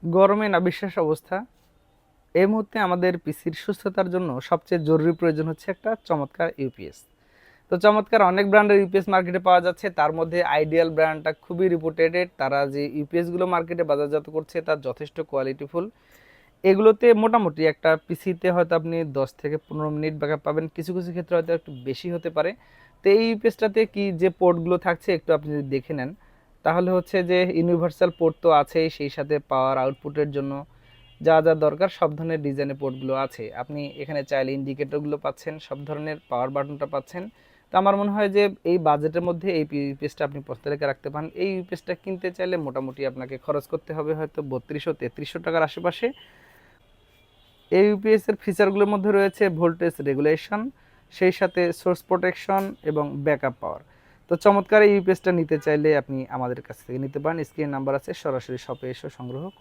গরমে নাভিশ্বাস অবস্থা। এই মুহূর্তে আমাদের পিসির সুস্থতার জন্য সবচেয়ে জরুরি প্রয়োজন হচ্ছে একটা চমৎকার ইউপিএস। তো চমৎকার অনেক ব্র্যান্ডের ইউপিএস মার্কেটে পাওয়া যাচ্ছে, তার মধ্যে আইডিয়াল ব্র্যান্ডটা খুবই রিপুটেটেড। তারা যে ইউপিএসগুলো মার্কেটে বাজারজাত করছে তার যথেষ্ট কোয়ালিটিফুল। এগুলোতে মোটামুটি একটা পিসিতে হয়তো আপনি 10 থেকে 15 মিনিট ব্যাকআপ পাবেন, কিছু কিছু ক্ষেত্রে হয়তো একটু বেশি হতে পারে। তো এই ইউপিএসটাতে কি যে পোর্টগুলো থাকছে একটু আপনি যদি দেখে নেন, তাহলে হচ্ছে যে ইউনিভার্সাল পোর্ট তো আছেই, সেই সাথে পাওয়ার আউটপুটের জন্য যা যা দরকার সব ধরনের ডিজাইনের পোর্টগুলো আছে। আপনি এখানে চাইলে ইন্ডিকেটরগুলো পাচ্ছেন, সব ধরনের পাওয়ার বাটনটা পাচ্ছেন। তো আমার মনে হয় যে এই বাজেটের মধ্যে এই ইউপিএসটা আপনি পছন্দ রেখে রাখতে পারেন। এই ইউপিএসটা কিনতে চাইলে মোটামুটি আপনাকে খরচ করতে হবে হয়তো 3200-3300 টাকার আশেপাশে। এই ইউপিএস এর ফিচারগুলোর মধ্যে রয়েছে ভোল্টেজ রেগুলেশন, সেই সাথে সোর্স প্রোটেকশন এবং ব্যাকআপ পাওয়ার। তো চমৎকার এই ইউপিএসটা নিতে চাইলে আপনি আমাদের কাছ থেকে নিতে পারেন। স্ক্রিন নাম্বার আছে, সরাসরি শপে এসে সংগ্রহ করতে